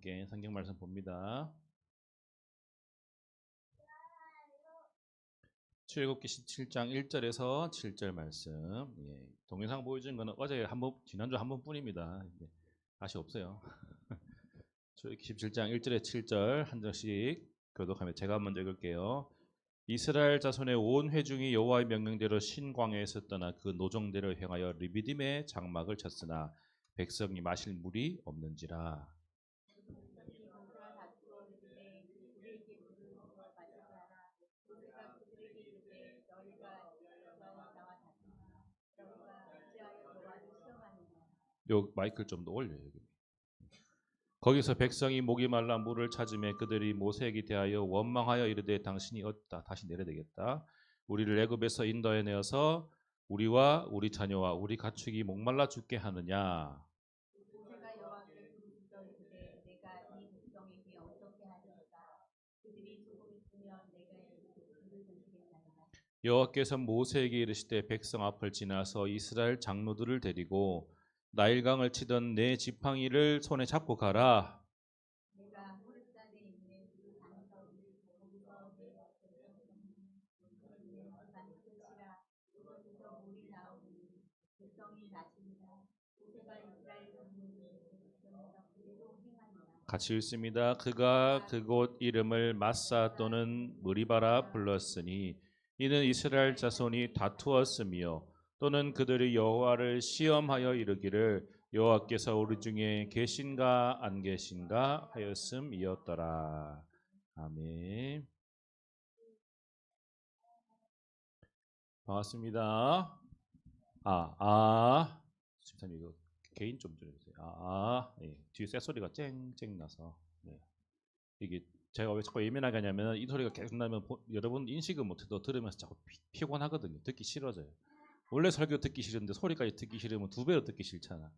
함께 성경 말씀 봅니다. 출애굽기 17장 1절에서 7절 말씀. 동영상 보여준 거는 어제 지난주 한 번뿐입니다. 다시 없어요. 출애굽기 17장 1절에 7절 한 절씩 교독하며 제가 먼저 읽을게요. 이스라엘 자손의 온 회중이 여호와의 명령대로 신광야에서 떠나 그 노정대로 행하여 르비딤의 장막을 쳤으나 백성이 마실 물이 없는지라. 요 마이크를 좀 더 올려요. 여기. 거기서 백성이 목이 말라 물을 찾으매 그들이 모세에게 대하여 원망하여 이르되 당신이 어디다 다시 내려야 되겠다. 우리를 애굽에서 인도해 내어서 우리와 우리 자녀와 우리 가축이 목말라 죽게 하느냐. 모세가 여호와께 부르짖어 이르되 내가 이 백성에게 어떻게 하리까. 그들이 조금 있으면 내가 물을 던지겠나이다. 여호와께서 모세에게 이르시되 백성 앞을 지나서 이스라엘 장로들을 데리고 나일강을 치던 네 지팡이를 손에 잡고 가라. 내가 호렙산에 있는 그 단서 거기서 내 끝이라. 그곳에서 물이 나오니 백성이 마시니라. 모세가 이스라엘 장로들에게 백성에서 그대로 행하니라. 같이 읽습니다. 그가 그곳 이름을 마사 또는 무리바라 불렀으니 이는 이스라엘 자손이 다투었으며 또는 그들이 여호와를 시험하여 이르기를 여호와께서 우리 중에 계신가 안 계신가 하였음이었더라. 아멘. 반갑습니다. 집사님 이거 개인 좀 줄여주세요. 뒤에 새 소리가 쨍쨍 나서. 이게 제가 왜 자꾸 예민하게 하냐면 이 소리가 계속 나면 여러분 인식은 못해도 들으면서 자꾸 피곤하거든요. 듣기 싫어져요. 원래 설교 듣기 싫은데 소리까지 듣기 싫으면 두 배로 듣기 싫잖아.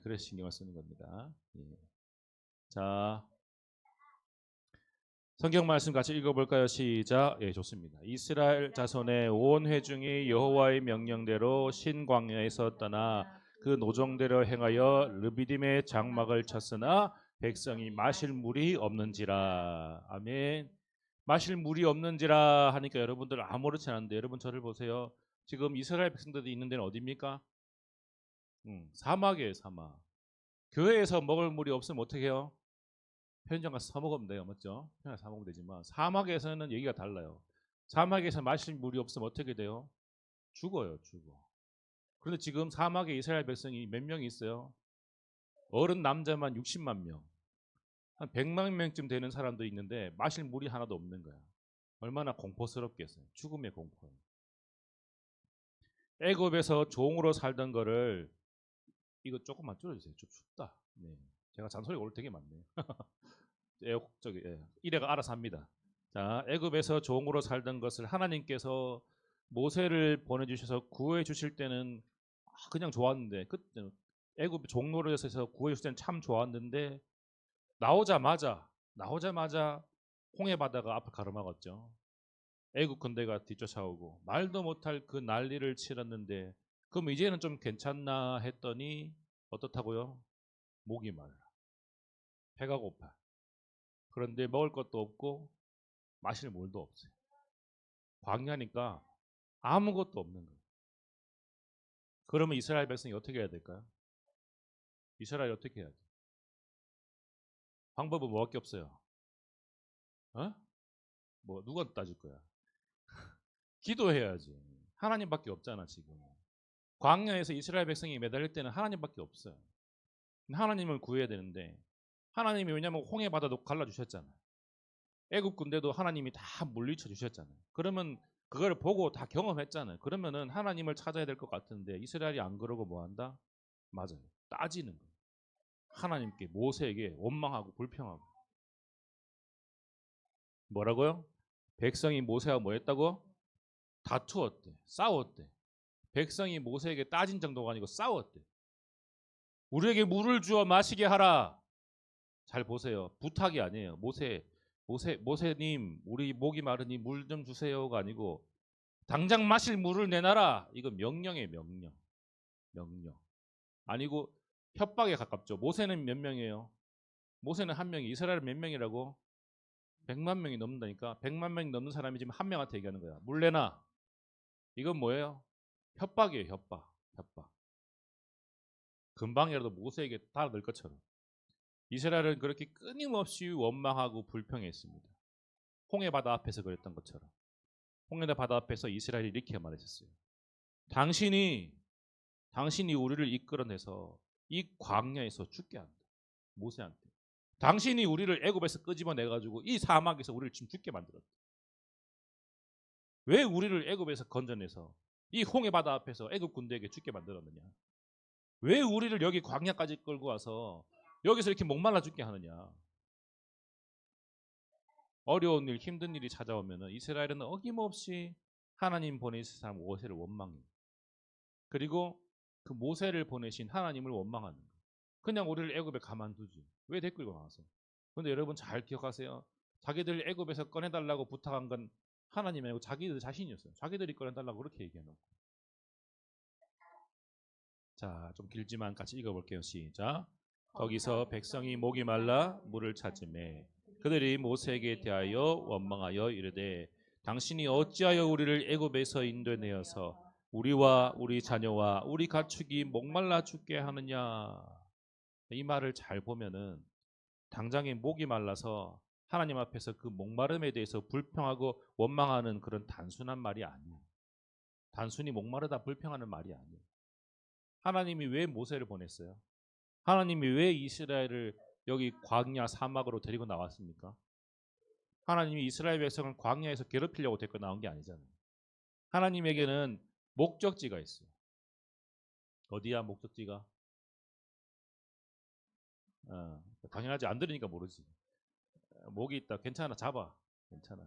그래서 신경을 쓰는 겁니다. 자, 성경 말씀 같이 읽어볼까요? 시작. 좋습니다. 이스라엘 자손의 온 회중이 여호와의 명령대로 신광야에서 떠나 그 노정대로 행하여 르비딤의 장막을 쳤으나 백성이 마실 물이 없는지라. 아멘. 마실 물이 없는지라 하니까 여러분들 아무렇지 않은데 여러분 저를 보세요. 지금 이스라엘 백성들이 있는 데는 어디입니까? 사막이에요. 사막. 교회에서 먹을 물이 없으면 어떻게 해요? 편의점 가서 사 먹으면 돼요. 맞죠? 편의점 사 먹으면 되지만 사막에서는 얘기가 달라요. 사막에서 마실 물이 없으면 어떻게 돼요? 죽어요. 죽어. 그런데 지금 사막에 이스라엘 백성이 몇 명이 있어요? 어른 남자만 60만 명. 한 100만 명쯤 되는 사람도 있는데 마실 물이 하나도 없는 거야. 얼마나 공포스럽겠어요. 죽음의 공포예요. 애굽에서 종으로 살던 거를 이거 조금만 줄여주세요. 좀 춥다. 제가 잔소리가 오늘 되게 많네요. 이래가 알아서 합니다. 자, 애굽에서 종으로 살던 것을 하나님께서 모세를 보내주셔서 구해 주실 때는 그냥 좋았는데 그때 애굽 종노릇에서 구해 주실 때는 참 좋았는데 나오자마자 홍해 바다가 앞을 가로막았죠. 애굽 군대가 뒤쫓아오고 말도 못할 그 난리를 치렀는데 그럼 이제는 좀 괜찮나 했더니 어떻다고요? 목이 말라. 배가 고파. 그런데 먹을 것도 없고 마실 물도 없어요. 광야니까 아무것도 없는 거예요. 그러면 이스라엘 백성이 어떻게 해야 될까요? 이스라엘이 어떻게 해야 돼? 방법은 뭐밖에 없어요. 뭐 누가 따질 거야? 기도해야지. 하나님밖에 없잖아 지금. 광야에서 이스라엘 백성이 매달릴 때는 하나님밖에 없어요. 하나님을 구해야 되는데 하나님이 왜냐하면 홍해 바다도 갈라주셨잖아요. 애굽 군대도 하나님이 다 물리쳐 주셨잖아요. 그러면 그걸 보고 다 경험했잖아요. 그러면은 하나님을 찾아야 될 것 같은데 이스라엘이 안 그러고 뭐 한다? 맞아요. 따지는 거예요. 하나님께 모세에게 원망하고 불평하고. 뭐라고요? 백성이 모세와 뭐 했다고? 다투었대. 싸웠대. 백성이 모세에게 따진 정도가 아니고 싸웠대. 우리에게 물을 주어 마시게 하라. 잘 보세요. 부탁이 아니에요. 모세님, 우리 목이 마르니 물 좀 주세요가 아니고 당장 마실 물을 내놔라. 이거 명령이에요. 명령. 아니고 협박에 가깝죠. 모세는 몇 명이에요? 모세는 한 명이, 이스라엘 몇 명이라고? 100만 명이 넘는다니까. 100만 명이 넘는 사람이 지금 한 명한테 얘기하는 거야. 물레나. 이건 뭐예요? 협박이에요. 협박. 금방이라도 모세에게 달아들 것처럼. 이스라엘은 그렇게 끊임없이 원망하고 불평했습니다. 홍해 바다 앞에서 그랬던 것처럼. 홍해 바다 앞에서 이스라엘이 이렇게 말했었어요. 당신이 우리를 이끌어내서 이 광야에서 죽게 한다. 모세한테. 당신이 우리를 애굽에서 끄집어내 가지고 이 사막에서 우리를 지금 죽게 만들었다. 왜 우리를 애굽에서 건져내서 이 홍해 바다 앞에서 애굽 군대에게 죽게 만들었느냐? 왜 우리를 여기 광야까지 끌고 와서 여기서 이렇게 목말라 죽게 하느냐? 어려운 일, 힘든 일이 찾아오면 이스라엘은 어김없이 하나님 보내신 사람 모세를 원망해요. 그리고 그 모세를 보내신 하나님을 원망하는 거예요. 그냥 우리를 애굽에 가만두지. 왜 데리고 나와서? 그런데 여러분 잘 기억하세요. 자기들 애굽에서 꺼내달라고 부탁한 건 하나님이 아니고 자기들 자신이었어요. 자기들이 꺼내달라고 그렇게 얘기해놓고. 자, 좀 길지만 같이 읽어볼게요. 시작. 거기서 백성이 목이 말라 물을 찾으매 그들이 모세에게 대하여 원망하여 이르되 당신이 어찌하여 우리를 애굽에서 인도내어서 우리와 우리 자녀와 우리 가축이 목말라 죽게 하느냐. 이 말을 잘 보면은 당장에 목이 말라서 하나님 앞에서 그 목마름에 대해서 불평하고 원망하는 그런 단순한 말이 아니에요. 단순히 목마르다 불평하는 말이 아니에요. 하나님이 왜 모세를 보냈어요? 하나님이 왜 이스라엘을 여기 광야 사막으로 데리고 나왔습니까? 하나님이 이스라엘 백성을 광야에서 괴롭히려고 데리고 나온 게 아니잖아요. 하나님에게는 목적지가 있어요. 어디야 목적지가? 당연하지. 안 들으니까 모르지. 목이 있다. 괜찮아. 잡아. 괜찮아.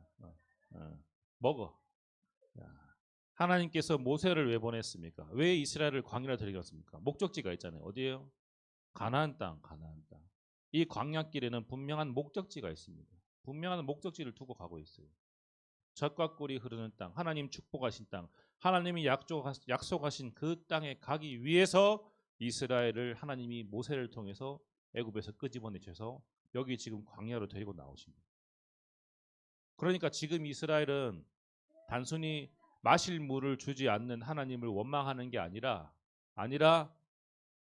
먹어. 하나님께서 모세를 왜 보냈습니까? 왜 이스라엘을 광야로 데려갔습니까? 목적지가 있잖아요. 어디예요? 가나안 땅. 이 광야길에는 분명한 목적지가 있습니다. 분명한 목적지를 두고 가고 있어요. 젖과 꿀이 흐르는 땅, 하나님 축복하신 땅, 하나님이 약속하신 그 땅에 가기 위해서 이스라엘을 하나님이 모세를 통해서 애굽에서 끄집어내셔서 여기 지금 광야로 데리고 나오십니다. 그러니까 지금 이스라엘은 단순히 마실 물을 주지 않는 하나님을 원망하는 게 아니라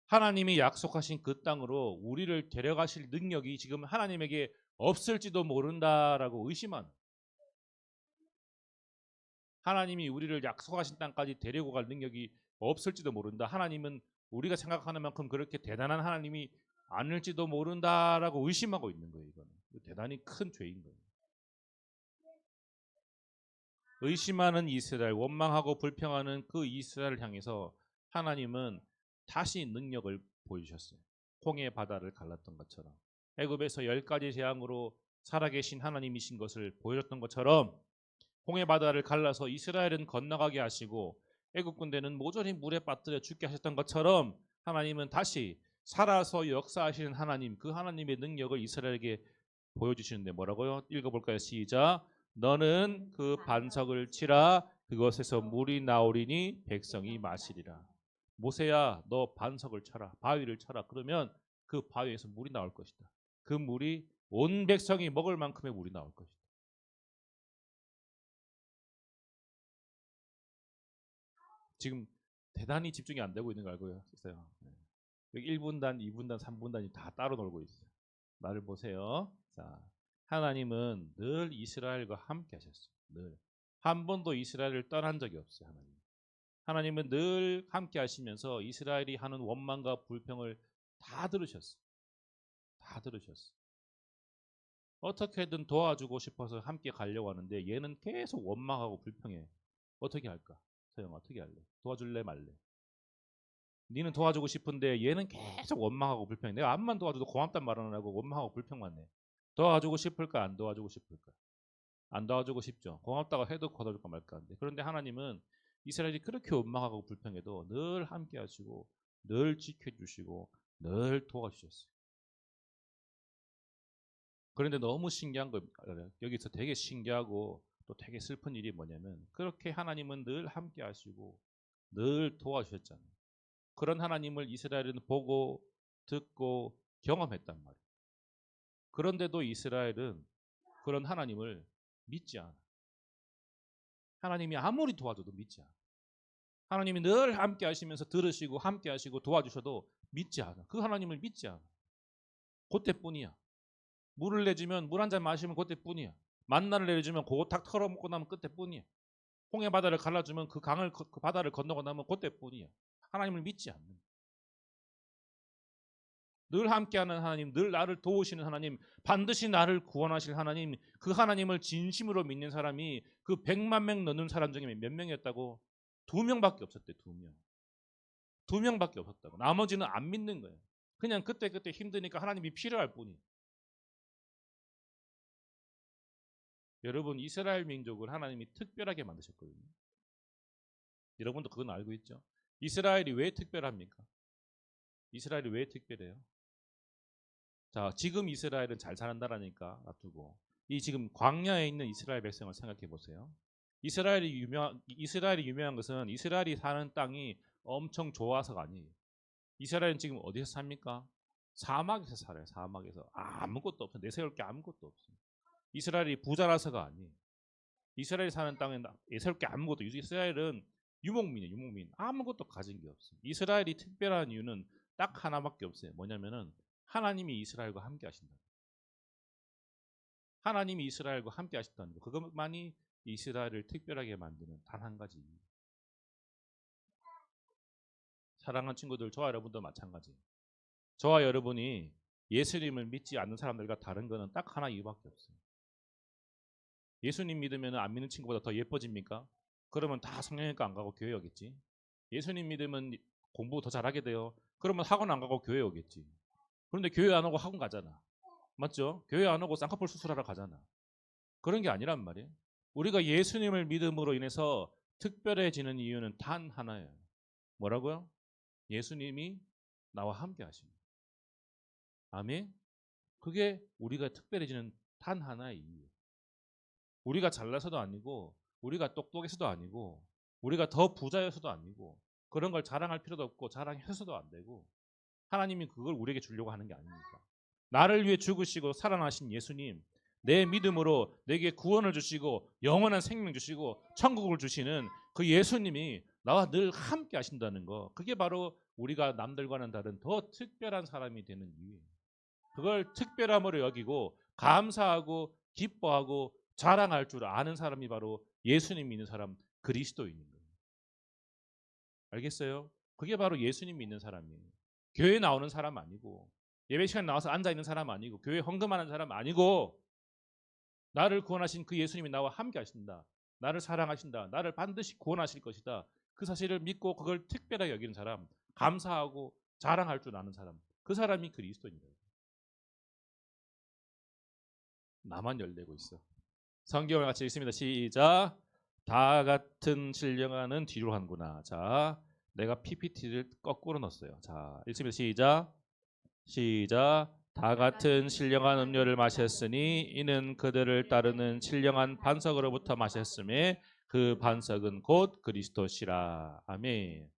하나님이 약속하신 그 땅으로 우리를 데려가실 능력이 지금 하나님에게 없을지도 모른다라고 의심하는, 하나님이 우리를 약속하신 땅까지 데리고 갈 능력이 없을지도 모른다. 하나님은 우리가 생각하는 만큼 그렇게 대단한 하나님이 아닐지도 모른다라고 의심하고 있는 거예요. 이거는 대단히 큰 죄인 거예요. 의심하는 이스라엘, 원망하고 불평하는 그 이스라엘을 향해서 하나님은 다시 능력을 보여주셨어요. 홍해 바다를 갈랐던 것처럼, 애굽에서 10가지 재앙으로 살아계신 하나님이신 것을 보여줬던 것처럼 홍해 바다를 갈라서 이스라엘은 건너가게 하시고 애굽 군대는 모조리 물에 빠뜨려 죽게 하셨던 것처럼 하나님은 다시 살아서 역사하시는 하나님, 그 하나님의 능력을 이스라엘에게 보여주시는데 뭐라고요? 읽어볼까요? 시작. 너는 그 반석을 치라. 그것에서 물이 나오리니 백성이 마시리라. 모세야, 너 반석을 쳐라. 바위를 쳐라. 그러면 그 바위에서 물이 나올 것이다. 그 물이 온 백성이 먹을 만큼의 물이 나올 것이다. 지금 대단히 집중이 안 되고 있는 거 알고 있어요. 1분단, 2분단, 3분단이 다 따로 놀고 있어요. 나를 보세요. 자, 하나님은 늘 이스라엘과 함께 하셨어요. 늘. 한 번도 이스라엘을 떠난 적이 없어요. 하나님은 늘 함께 하시면서 이스라엘이 하는 원망과 불평을 다 들으셨어요. 다 들으셨어요. 어떻게든 도와주고 싶어서 함께 가려고 하는데 얘는 계속 원망하고 불평해. 어떻게 할까? 서영아, 어떻게 할래? 도와줄래 말래? 니는 도와주고 싶은데 얘는 계속 원망하고 불평해. 내가 암만 도와줘도 고맙단 말은 안 하고 원망하고 불평만 해. 도와주고 싶을까? 안 도와주고 싶을까? 안 도와주고 싶죠. 고맙다고 해도 거둬줄까 말까 한데. 그런데 하나님은 이스라엘이 그렇게 원망하고 불평해도 늘 함께 하시고 늘 지켜주시고 늘 도와주셨어요. 그런데 너무 신기한 거, 여기서 되게 신기하고 또 되게 슬픈 일이 뭐냐면 그렇게 하나님은 늘 함께 하시고 늘 도와주셨잖아요. 그런 하나님을 이스라엘은 보고 듣고 경험했단 말이에요. 그런데도 이스라엘은 그런 하나님을 믿지 않아. 하나님이 아무리 도와줘도 믿지 않아. 하나님이 늘 함께 하시면서 들으시고 함께 하시고 도와주셔도 믿지 않아. 그 하나님을 믿지 않아. 그때뿐이야. 물을 내주면 물 한 잔 마시면 그때뿐이야. 만나를 내려주면 그거 탁 털어먹고 나면 그때뿐이야. 홍해 바다를 갈라주면 그 강을 그 바다를 건너고 나면 그때뿐이야. 하나님을 믿지 않는. 늘 함께하는 하나님, 늘 나를 도우시는 하나님, 반드시 나를 구원하실 하나님, 그 하나님을 진심으로 믿는 사람이 그 100만 명 넘는 사람 중에 몇 명이었다고? 2명밖에 없었대. 2명. 2명밖에 없었다고. 나머지는 안 믿는 거예요. 그냥 그때 힘드니까 하나님이 필요할 뿐이에요. 여러분, 이스라엘 민족을 하나님이 특별하게 만드셨거든요. 여러분도 그건 알고 있죠? 이스라엘이 왜 특별합니까? 이스라엘이 왜 특별해요? 자, 지금 이스라엘은 잘 사는 나라니까 놔두고 이 지금 광야에 있는 이스라엘 백성을 생각해 보세요. 이스라엘이 유명한 것은 이스라엘이 사는 땅이 엄청 좋아서가 아니에요. 이스라엘은 지금 어디서 삽니까? 사막에서 살아요. 사막에서 아무것도 없어. 내세울 게 아무것도 없어요. 이스라엘이 부자라서가 아니에요. 이스라엘이 사는 땅에 내세울 게 아무것도 없어요. 이스라엘은 유목민이에요. 유목민. 아무것도 가진 게 없어요. 이스라엘이 특별한 이유는 딱 하나밖에 없어요. 뭐냐면은 하나님이 이스라엘과 함께 하신다. 하나님이 이스라엘과 함께 하신다는 거. 그것만이 이스라엘을 특별하게 만드는 단 한 가지. 사랑하는 친구들, 저와 여러분도 마찬가지예요. 저와 여러분이 예수님을 믿지 않는 사람들과 다른 거는 딱 하나 이유밖에 없어요. 예수님 믿으면 안 믿는 친구보다 더 예뻐집니까? 그러면 다 성령외과 안 가고 교회 오겠지. 예수님 믿으면 공부 더 잘하게 돼요. 그러면 학원 안 가고 교회 오겠지. 그런데 교회 안 오고 학원 가잖아. 맞죠? 교회 안 오고 쌍꺼풀 수술하러 가잖아. 그런 게 아니란 말이에요. 우리가 예수님을 믿음으로 인해서 특별해지는 이유는 단 하나예요. 뭐라고요? 예수님이 나와 함께 하십니다. 아멘. 그게 우리가 특별해지는 단 하나의 이유예요. 우리가 잘나서도 아니고 우리가 똑똑해서도 아니고 우리가 더 부자여서도 아니고 그런 걸 자랑할 필요도 없고 자랑해서도 안 되고 하나님이 그걸 우리에게 주려고 하는 게 아닙니까? 나를 위해 죽으시고 살아나신 예수님, 내 믿음으로 내게 구원을 주시고 영원한 생명 주시고 천국을 주시는 그 예수님이 나와 늘 함께 하신다는 거. 그게 바로 우리가 남들과는 다른 더 특별한 사람이 되는 이유예요. 그걸 특별함으로 여기고 감사하고 기뻐하고 자랑할 줄 아는 사람이 바로 예수님 믿는 사람, 그리스도인인 거예요. 알겠어요? 그게 바로 예수님 믿는 사람이에요. 교회 나오는 사람 아니고 예배 시간 나와서 앉아 있는 사람 아니고 교회 헌금하는 사람 아니고 나를 구원하신 그 예수님이 나와 함께 하신다. 나를 사랑하신다. 나를 반드시 구원하실 것이다. 그 사실을 믿고 그걸 특별하게 여기는 사람, 감사하고 자랑할 줄 아는 사람, 그 사람이 그리스도입니다. 나만 열대고 있어. 성경을 같이 읽습니다. 시작. 다 같은 신령하는 뒤로 하는구나. 자, 내가 PPT를 거꾸로 넣었어요. 자, 읽습니다. 시작. 다 같은 신령한 음료를 마셨으니 이는 그들을 따르는 신령한 반석으로부터 마셨음에 그 반석은 곧 그리스도시라. 아멘.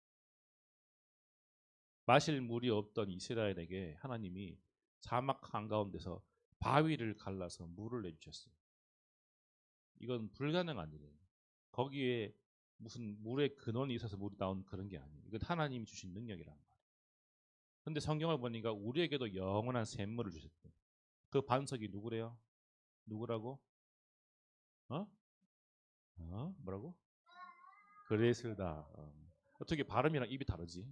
마실 물이 없던 이스라엘에게 하나님이 사막 한가운데서 바위를 갈라서 물을 내주셨어요. 이건 불가능한 일이에요. 거기에 무슨 물의 근원이 있어서 물이 나온 그런 게 아니에요. 이건 하나님이 주신 능력이란 말이에요. 근데 성경을 보니까 우리에게도 영원한 샘물을 주셨대요. 그 반석이 누구래요? 누구라고? 어? 뭐라고? 그레스다. 어떻게 발음이랑 입이 다르지?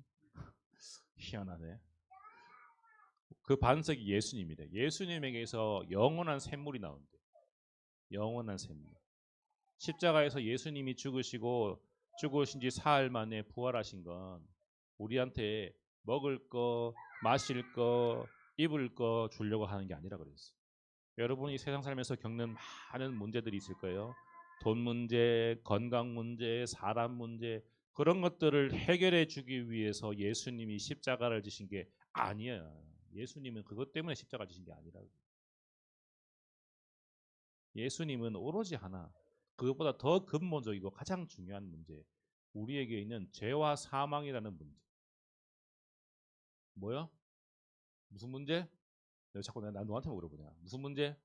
희한하네. 그 반석이 예수님이래. 예수님에게서 영원한 샘물이 나온대. 영원한 샘물. 십자가에서 예수님이 죽으신 지 사흘 만에 부활하신 건 우리한테 먹을 거, 마실 거, 입을 거 주려고 하는 게 아니라 그랬어요. 여러분이 세상 살면서 겪는 많은 문제들이 있을 거예요. 돈 문제, 건강 문제, 사람 문제, 그런 것들을 해결해 주기 위해서 예수님이 십자가를 지신 게 아니에요. 예수님은 그것 때문에 십자가 지신 게 아니라고. 예수님은 오로지 하나, 그것보다 더 근본적이고 가장 중요한 문제, 우리에게 있는 죄와 사망이라는 문제. 뭐야? 무슨 문제? 왜 자꾸 나 너한테 물어보냐? 무슨 문제?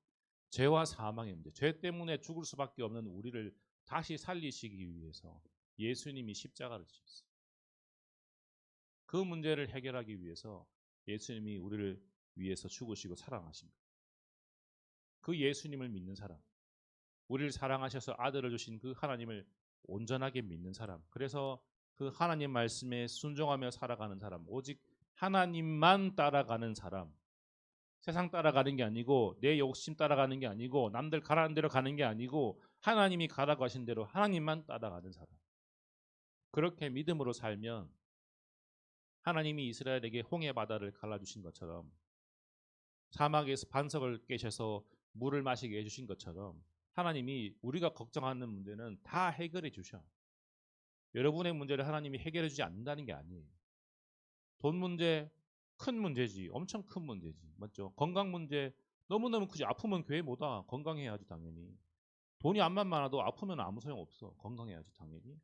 죄와 사망의 문제. 죄 때문에 죽을 수밖에 없는 우리를 다시 살리시기 위해서 예수님이 십자가를 지셨어요. 그 문제를 해결하기 위해서 예수님이 우리를 위해서 죽으시고 사랑하십니다. 그 예수님을 믿는 사람, 우리를 사랑하셔서 아들을 주신 그 하나님을 온전하게 믿는 사람, 그래서 그 하나님 말씀에 순종하며 살아가는 사람, 오직 하나님만 따라가는 사람, 세상 따라가는 게 아니고 내 욕심 따라가는 게 아니고 남들 가라는 대로 가는 게 아니고 하나님이 가라고 하신 대로 하나님만 따라가는 사람. 그렇게 믿음으로 살면 하나님이 이스라엘에게 홍해 바다를 갈라주신 것처럼 사막에서 반석을 깨셔서 물을 마시게 해주신 것처럼 하나님이 우리가 걱정하는 문제는 다 해결해 주셔. 여러분의 문제를 하나님이 해결해 주지 않는다는 게 아니에요. 돈 문제 큰 문제지. 엄청 큰 문제지. 맞죠? 건강 문제 너무너무 크지. 아프면 교회 못 와. 건강해야지 당연히. 돈이 암만 많아도 아프면 아무 소용 없어. 건강해야지 당연히.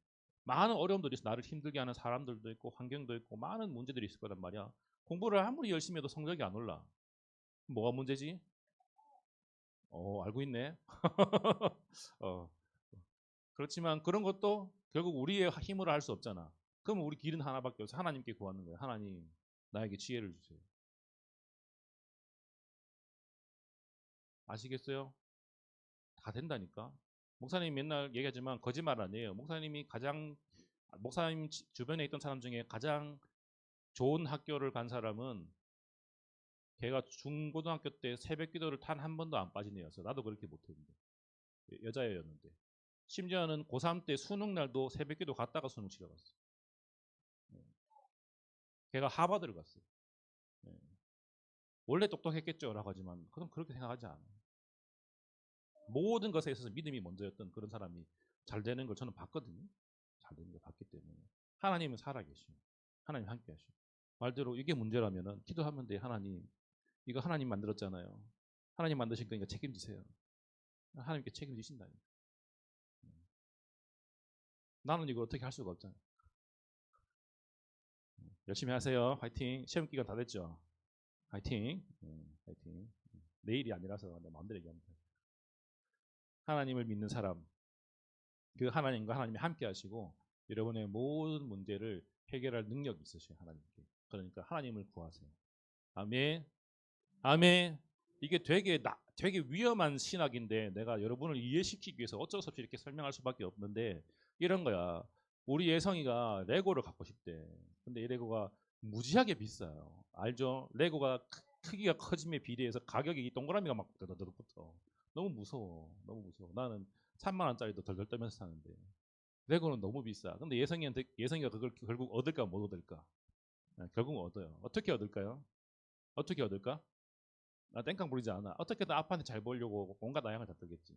많은 어려움들이 있어. 나를 힘들게 하는 사람들도 있고 환경도 있고 많은 문제들이 있을 거란 말이야. 공부를 아무리 열심히 해도 성적이 안 올라. 뭐가 문제지? 알고 있네. 어, 그렇지만 그런 것도 결국 우리의 힘으로 할 수 없잖아. 그럼 우리 길은 하나밖에 없어. 하나님께 구하는 거야. 하나님, 나에게 지혜를 주세요. 아시겠어요? 다 된다니까. 목사님이 맨날 얘기하지만 거짓말 아니에요. 목사님 주변에 있던 사람 중에 가장 좋은 학교를 간 사람은 걔가 중고등학교 때 새벽 기도를 단 한 번도 안 빠진 애였어. 나도 그렇게 못했는데. 여자애였는데. 심지어는 고3 때 수능 날도 새벽 기도 갔다가 수능 치러 갔어. 걔가 하버드를 갔어. 원래 똑똑했겠죠. 라고 하지만 그건 그렇게 생각하지 않아요. 모든 것에 있어서 믿음이 먼저였던 그런 사람이 잘 되는 걸 저는 봤거든요. 잘 되는 걸 봤기 때문에. 하나님은 살아계시고 하나님 함께 하시고 말대로 이게 문제라면은 기도하면 돼. 하나님 이거 하나님 만들었잖아요. 하나님 만드신 거니까 책임지세요. 하나님께 책임지신다니까. 나는 이거 어떻게 할 수가 없잖아요. 열심히 하세요. 화이팅. 시험 기간 다 됐죠. 화이팅. 화이팅. 내일이 아니라서 내 마음대로 얘기합니다. 하나님을 믿는 사람, 그 하나님과 하나님이 함께 하시고 여러분의 모든 문제를 해결할 능력이 있으셔요. 하나님께. 그러니까 하나님을 구하세요. 아멘. 아멘. 이게 되게 위험한 신학인데 내가 여러분을 이해시키기 위해서 어쩔 수 없이 이렇게 설명할 수밖에 없는데 이런 거야. 우리 예성이가 레고를 갖고 싶대. 근데 이 레고가 무지하게 비싸요. 알죠? 레고가 크기가 커짐에 비례해서 가격이 동그라미가 막 더더더 붙어. 너무 무서워. 너무 무서워. 나는 3만 원짜리도 덜덜 떨면서 사는데 레고는 너무 비싸. 근데 예성이가 그걸 결국 얻을까 못 얻을까? 결국 얻어요. 어떻게 얻을까요? 어떻게 얻을까? 나 땡깡 부리지 않아. 어떻게든 아빠한테 잘 보이려고 온갖 아양을 다 떨겠지.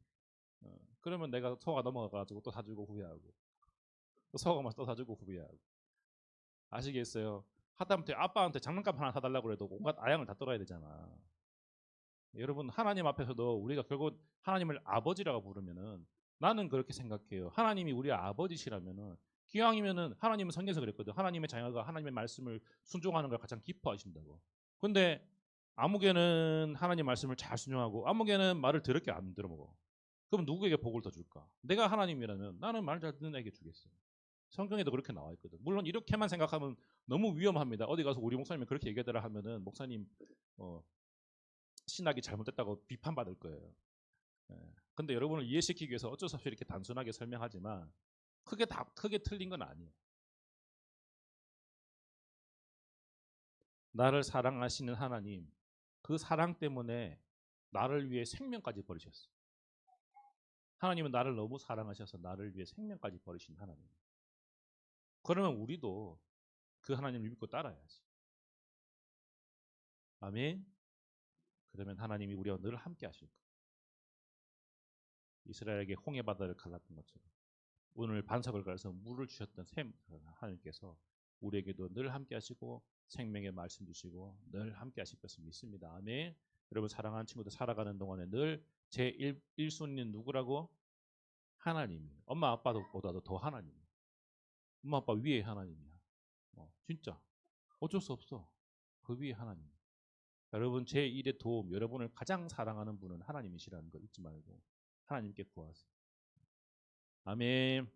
그러면 내가 소가 넘어가가지고 또 사주고 후회하고 또 소가 마서 또 사주고 후회하고 아시겠어요? 하다못해 아빠한테 장난감 하나 사달라고 해도 온갖 아양을 다 떨어야 되잖아. 여러분 하나님 앞에서도 우리가 결국 하나님을 아버지라고 부르면은 나는 그렇게 생각해요. 하나님이 우리 아버지시라면은 기왕이면은 하나님은 성경에서 그랬거든. 하나님의 자녀가 하나님의 말씀을 순종하는 걸 가장 기뻐하신다고. 근데 아무개는 하나님 말씀을 잘 순종하고 아무개는 말을 더럽게 안 들어먹어. 그럼 누구에게 복을 더 줄까? 내가 하나님이라면 나는 말 잘 듣는 애에게 주겠어. 성경에도 그렇게 나와 있거든. 물론 이렇게만 생각하면 너무 위험합니다. 어디 가서 우리 목사님이 그렇게 얘기하더라 하면은 목사님 신학이 잘못됐다고 비판받을 거예요. 근데 여러분을 이해시키기 위해서 어쩔 수 없이 이렇게 단순하게 설명하지만 크게 틀린 건 아니에요. 나를 사랑하시는 하나님, 그 사랑 때문에 나를 위해 생명까지 버리셨어. 하나님은 나를 너무 사랑하셔서 나를 위해 생명까지 버리신 하나님. 그러면 우리도 그 하나님을 믿고 따라야지. 아멘. 그러면 하나님이 우리와 늘 함께 하실 거예요. 이스라엘에게 홍해 바다를 갈랐던 것처럼 오늘 반석을 갈아서 물을 주셨던 샘 하나님께서 우리에게도 늘 함께 하시고 생명의 말씀 주시고 늘 함께 하실 것을 믿습니다. 아멘. 여러분 사랑하는 친구들 살아가는 동안에 늘 제 1순위는 누구라고? 하나님. 엄마 아빠보다도 더 하나님. 엄마 아빠 위에 하나님이야. 진짜 어쩔 수 없어. 그 위에 하나님. 여러분 제 일의 도움, 여러분을 가장 사랑하는 분은 하나님이시라는 거 잊지 말고 하나님께 구하세요. 아멘.